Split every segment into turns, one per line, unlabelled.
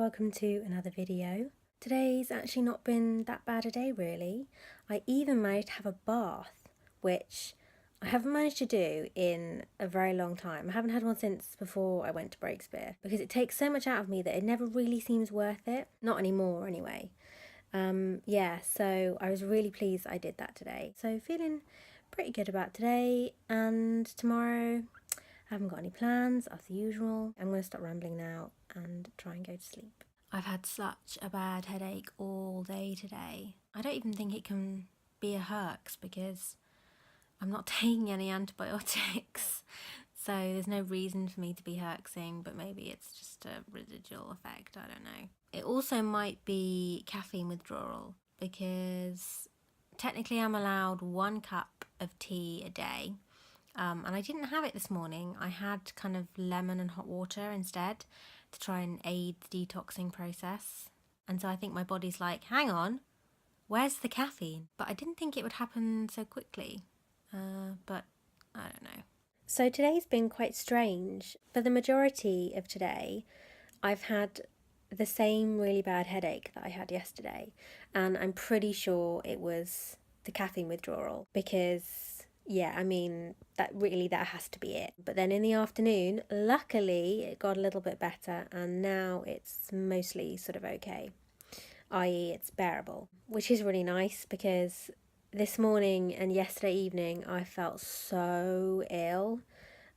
welcome to another video. Today's actually not been that bad a day really. I even managed to have a bath, which I haven't managed to do in a very long time. I haven't had one since before I went to Breakspear because it takes so much out of me that it never really seems worth it. Not anymore anyway. So I was really pleased I did that today. So feeling pretty good about today, and tomorrow I haven't got any plans as usual. I'm going to stop rambling now and try and go to sleep. I've had such a bad headache all day today. I don't even think it can be a herx because I'm not taking any antibiotics. So there's no reason for me to be herxing, but maybe it's just a residual effect, I don't know. It also might be caffeine withdrawal because technically I'm allowed 1 cup of tea a day. And I didn't have it this morning. I had kind of lemon and hot water instead to try and aid the detoxing process. And so I think my body's like, hang on, where's the caffeine? But I didn't think it would happen so quickly. But I don't know. So today's been quite strange. For the majority of today, I've had the same really bad headache that I had yesterday. And I'm pretty sure it was the caffeine withdrawal because that has to be it. But then in the afternoon, luckily, it got a little bit better and now it's mostly sort of okay, i.e. it's bearable, which is really nice because this morning and yesterday evening I felt so ill,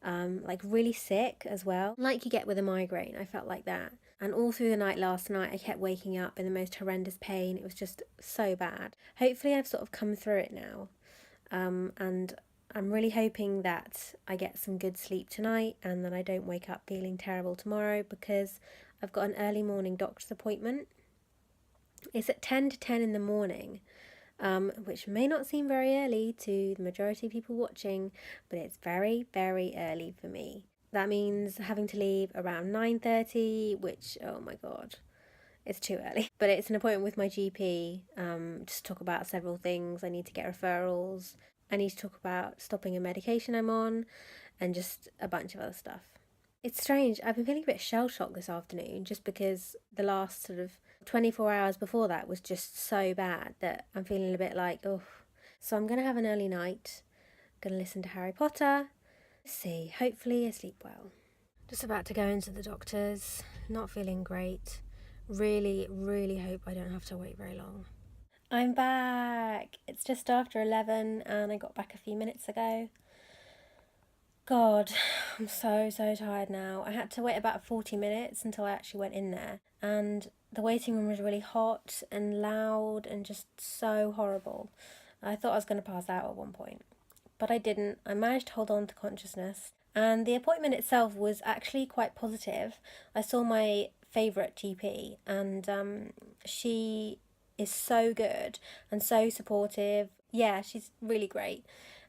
like really sick as well, like you get with a migraine. I felt like that. And all through the night last night, I kept waking up in the most horrendous pain. It was just so bad. Hopefully I've sort of come through it now. And I'm really hoping that I get some good sleep tonight and that I don't wake up feeling terrible tomorrow because I've got an early morning doctor's appointment. It's at 10 to 10 in the morning, which may not seem very early to the majority of people watching, but it's very, very early for me. That means having to leave around 9:30, which, oh my God, it's too early. But it's an appointment with my GP, just to talk about several things. I need to get referrals. I need to talk about stopping a medication I'm on and just a bunch of other stuff. It's strange. I've been feeling a bit shell-shocked this afternoon just because the last sort of 24 hours before that was just so bad that I'm feeling a bit like, oh. So I'm going to have an early night. I'm going to listen to Harry Potter. Let's see. Hopefully I sleep well. Just about to go into the doctor's. Not feeling great. Really, really hope I don't have to wait very long. I'm back! It's just after 11 and I got back a few minutes ago. God, I'm so tired now. I had to wait about 40 minutes until I actually went in there. And the waiting room was really hot and loud and just so horrible. I thought I was going to pass out at one point. But I didn't. I managed to hold on to consciousness. And the appointment itself was actually quite positive. I saw my favourite GP and she is so good and so supportive. Yeah, she's really great.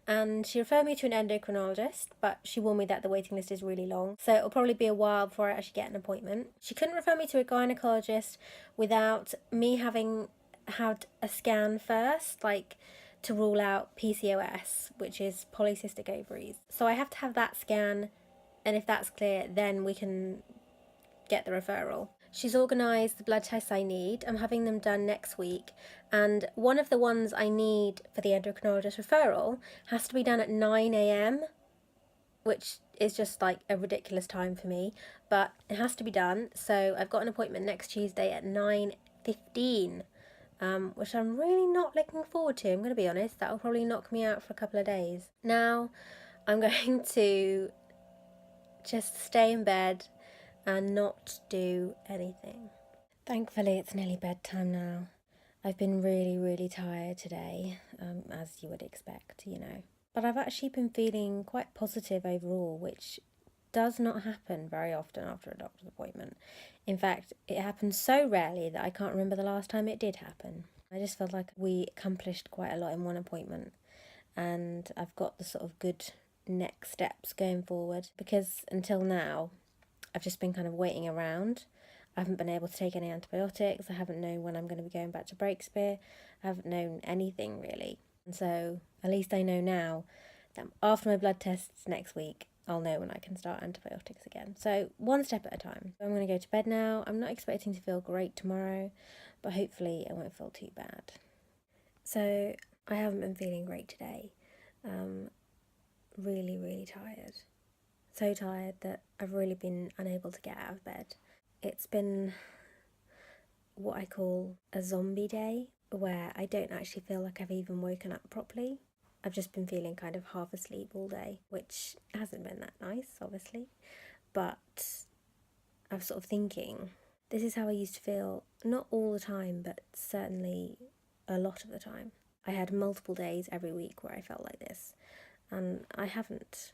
And she referred me to an endocrinologist, but she warned me that the waiting list is really long, so it'll probably be a while before I actually get an appointment. She couldn't refer me to a gynecologist without me having had a scan first, like to rule out PCOS, which is polycystic ovaries. So I have to have that scan, and if that's clear, then we can get the referral. She's organised the blood tests I need. I'm having them done next week, and one of the ones I need for the endocrinologist referral has to be done at 9 a.m, which is just like a ridiculous time for me, but it has to be done. So I've got an appointment next Tuesday at 9:15, which I'm really not looking forward to. I'm going to be honest, that will probably knock me out for a couple of days. Now I'm going to just stay in bed and not do anything. Thankfully it's nearly bedtime now. I've been really tired today, as you would expect, you know. But I've actually been feeling quite positive overall, which does not happen very often after a doctor's appointment. In fact, it happens so rarely that I can't remember the last time it did happen. I just felt like we accomplished quite a lot in one appointment, and I've got the sort of good next steps going forward, because until now I've just been kind of waiting around. I haven't been able to take any antibiotics. I haven't known when I'm going to be going back to Breakspear. I haven't known anything really. And so at least I know now that after my blood tests next week, I'll know when I can start antibiotics again. So one step at a time. I'm going to go to bed now. I'm not expecting to feel great tomorrow, but hopefully I won't feel too bad. So I haven't been feeling great today. Really, really tired. So tired that I've really been unable to get out of bed. It's been what I call a zombie day, where I don't actually feel like I've even woken up properly. I've just been feeling kind of half asleep all day, which hasn't been that nice, obviously. But I'm sort of thinking, this is how I used to feel, not all the time, but certainly a lot of the time. I had multiple days every week where I felt like this, and I haven't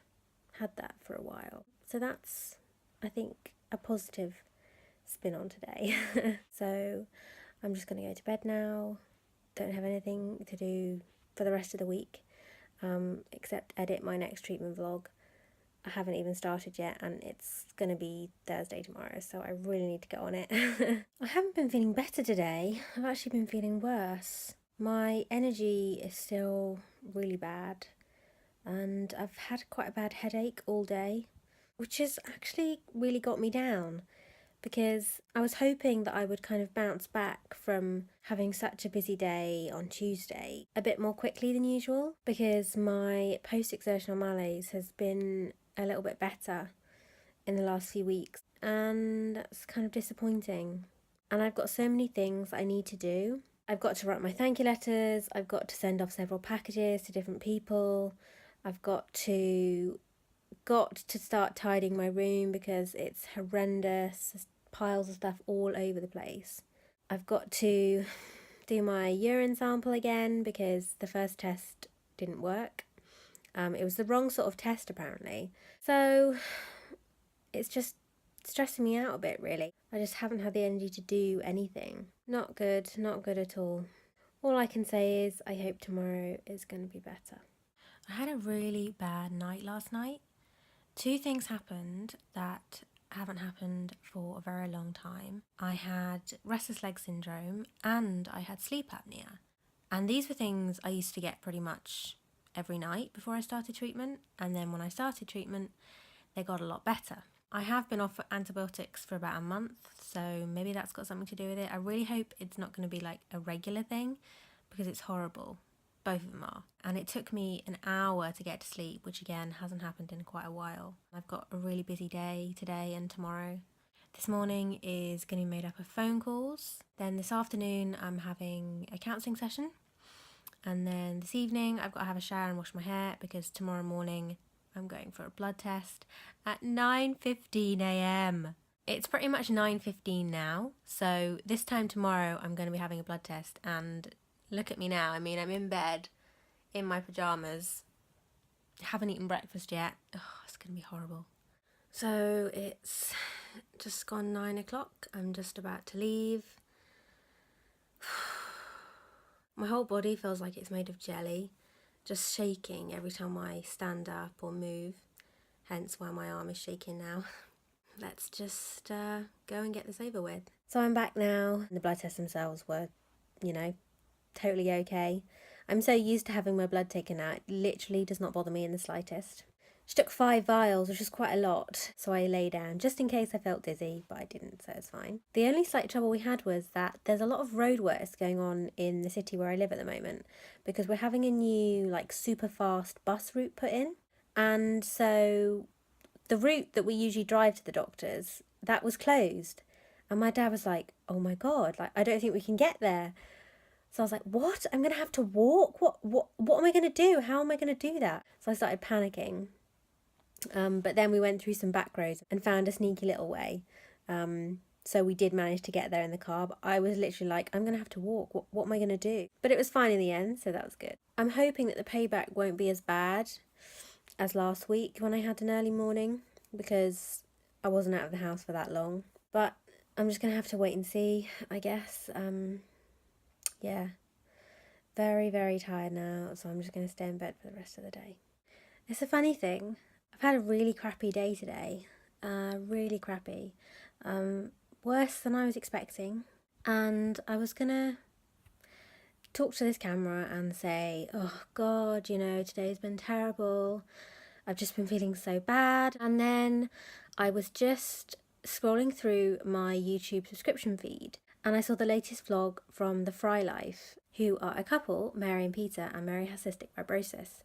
had that for a while. So that's, I think, a positive spin on today. So I'm just going to go to bed now. Don't have anything to do for the rest of the week, except edit my next treatment vlog. I haven't even started yet, and it's going to be Thursday tomorrow, so I really need to get on it. I haven't been feeling better today. I've actually been feeling worse. My energy is still really bad, and I've had quite a bad headache all day, which has actually really got me down, because I was hoping that I would kind of bounce back from having such a busy day on Tuesday a bit more quickly than usual, because my post-exertional malaise has been a little bit better in the last few weeks, and that's kind of disappointing. And I've got so many things I need to do. I've got to write my thank you letters, I've got to send off several packages to different people, I've got to start tidying my room because it's horrendous. There's piles of stuff all over the place. I've got to do my urine sample again because the first test didn't work. It was the wrong sort of test apparently. So it's just stressing me out a bit really. I just haven't had the energy to do anything. Not good at all. All I can say is I hope tomorrow is going to be better. I had a really bad night last night. Two things happened that haven't happened for a very long time. I had restless leg syndrome and I had sleep apnea. And these were things I used to get pretty much every night before I started treatment. And then when I started treatment, they got a lot better. I have been off antibiotics for about a month, so maybe that's got something to do with it. I really hope it's not going to be like a regular thing because it's horrible. Both of them are. And it took me an hour to get to sleep, which again hasn't happened in quite a while. I've got a really busy day today and tomorrow. This morning is going to be made up of phone calls. Then this afternoon I'm having a counselling session. And then this evening I've got to have a shower and wash my hair because tomorrow morning I'm going for a blood test at 9:15 a.m. It's pretty much 9:15 now. So this time tomorrow I'm going to be having a blood test, and look at me now. I mean, I'm in bed, in my pyjamas, haven't eaten breakfast yet. Oh, it's going to be horrible. So it's just gone 9 o'clock. I'm just about to leave. My whole body feels like it's made of jelly, just shaking every time I stand up or move. Hence why my arm is shaking now. Let's just go and get this over with. So I'm back now. The blood tests themselves were, totally okay. I'm so used to having my blood taken out, it literally does not bother me in the slightest. She took 5 vials, which is quite a lot, so I lay down just in case I felt dizzy, but I didn't, so it's fine. The only slight trouble we had was that there's a lot of roadworks going on in the city where I live at the moment, because we're having a new, super fast bus route put in, and so the route that we usually drive to the doctors, that was closed. And my dad was like, oh my God, I don't think we can get there. So I was like, what? I'm going to have to walk? What am I going to do? How am I going to do that? So I started panicking. But then we went through some back roads and found a sneaky little way. So we did manage to get there in the car. But I was literally like, I'm going to have to walk. What am I going to do? But it was fine in the end, so that was good. I'm hoping that the payback won't be as bad as last week when I had an early morning, because I wasn't out of the house for that long. But I'm just going to have to wait and see, I guess. Yeah, very, very tired now, so I'm just going to stay in bed for the rest of the day. It's a funny thing. I've had a really crappy day today. Really crappy. Worse than I was expecting. And I was going to talk to this camera and say, oh God, today's been terrible. I've just been feeling so bad. And then I was just scrolling through my YouTube subscription feed and I saw the latest vlog from the Fry Life, who are a couple, Mary and Peter, and Mary has cystic fibrosis.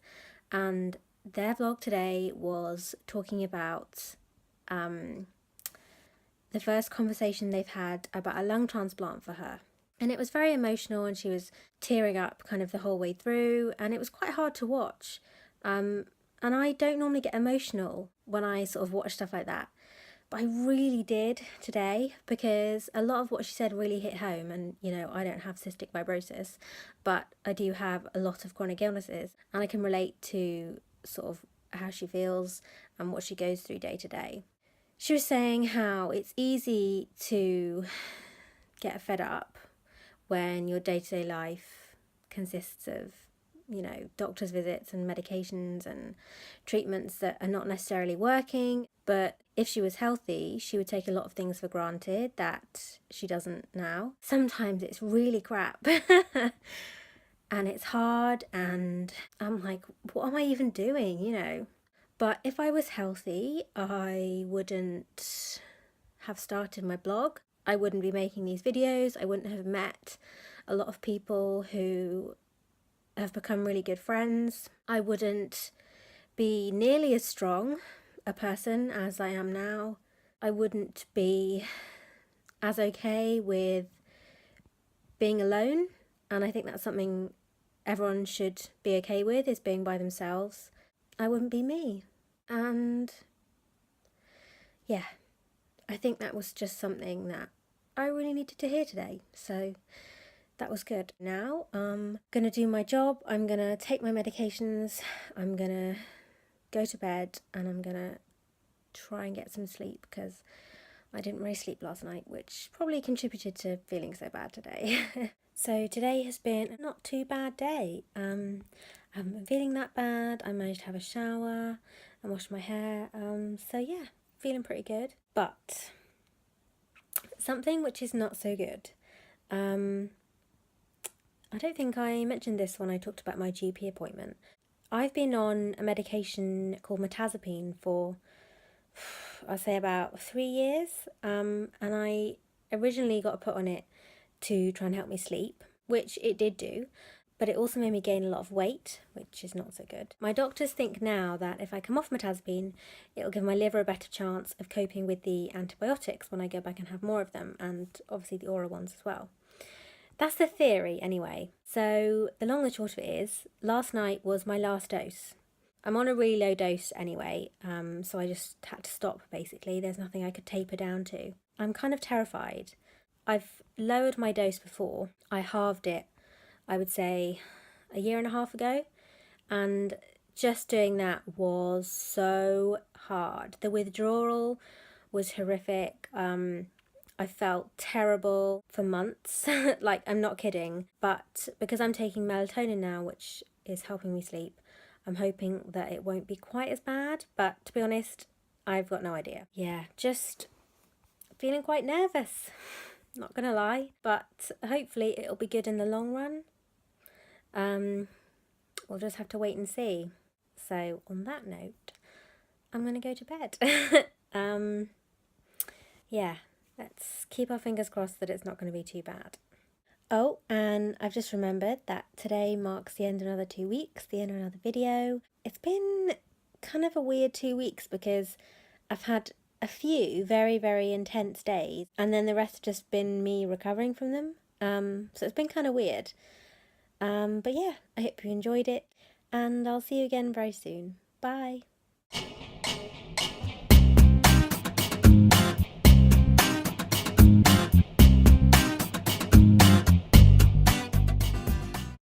And their vlog today was talking about the first conversation they've had about a lung transplant for her. And it was very emotional and she was tearing up kind of the whole way through, and it was quite hard to watch. And I don't normally get emotional when I sort of watch stuff like that. But I really did today because a lot of what she said really hit home. And, you know, I don't have cystic fibrosis, but I do have a lot of chronic illnesses and I can relate to sort of how she feels and what she goes through day to day. She was saying how it's easy to get fed up when your day-to-day life consists of, you know, doctor's visits and medications and treatments that are not necessarily working. But if she was healthy, she would take a lot of things for granted that she doesn't now. Sometimes it's really crap and it's hard and I'm like, what am I even doing, you know? But if I was healthy, I wouldn't have started my blog. I wouldn't be making these videos. I wouldn't have met a lot of people who have become really good friends. I wouldn't be nearly as strong a person as I am now. I wouldn't be as okay with being alone. And I think that's something everyone should be okay with, is being by themselves. I wouldn't be me. And yeah, I think that was just something that I really needed to hear today. So that was good. Now I'm going to do my job. I'm going to take my medications. I'm going to go to bed and I'm going to try and get some sleep because I didn't really sleep last night, which probably contributed to feeling so bad today. So today has been a not too bad day. I haven't been feeling that bad. I managed to have a shower and wash my hair. So yeah, feeling pretty good. But something which is not so good. I don't think I mentioned this when I talked about my GP appointment. I've been on a medication called mirtazapine for, I'll say about 3 years. And I originally got put on it to try and help me sleep, which it did do, but it also made me gain a lot of weight, which is not so good. My doctors think now that if I come off mirtazapine, it'll give my liver a better chance of coping with the antibiotics when I go back and have more of them, and obviously the oral ones as well. That's the theory anyway. So the long and short of it is, last night was my last dose. I'm on a really low dose anyway, so I just had to stop basically. There's nothing I could taper down to. I'm kind of terrified. I've lowered my dose before. I halved it, I would say, a year and a half ago. And just doing that was so hard. The withdrawal was horrific. I felt terrible for months. Like, I'm not kidding. But because I'm taking melatonin now, which is helping me sleep, I'm hoping that it won't be quite as bad. But to be honest, I've got no idea. Yeah, just feeling quite nervous. Not gonna lie, but hopefully it'll be good in the long run. We'll just have to wait and see. So on that note, I'm gonna go to bed. Yeah, let's keep our fingers crossed that it's not going to be too bad. Oh, and I've just remembered that today marks the end of another 2 weeks, the end of another video. It's been kind of a weird 2 weeks because I've had a few very, very intense days and then the rest have just been me recovering from them. So it's been kind of weird. But yeah, I hope you enjoyed it and I'll see you again very soon. Bye.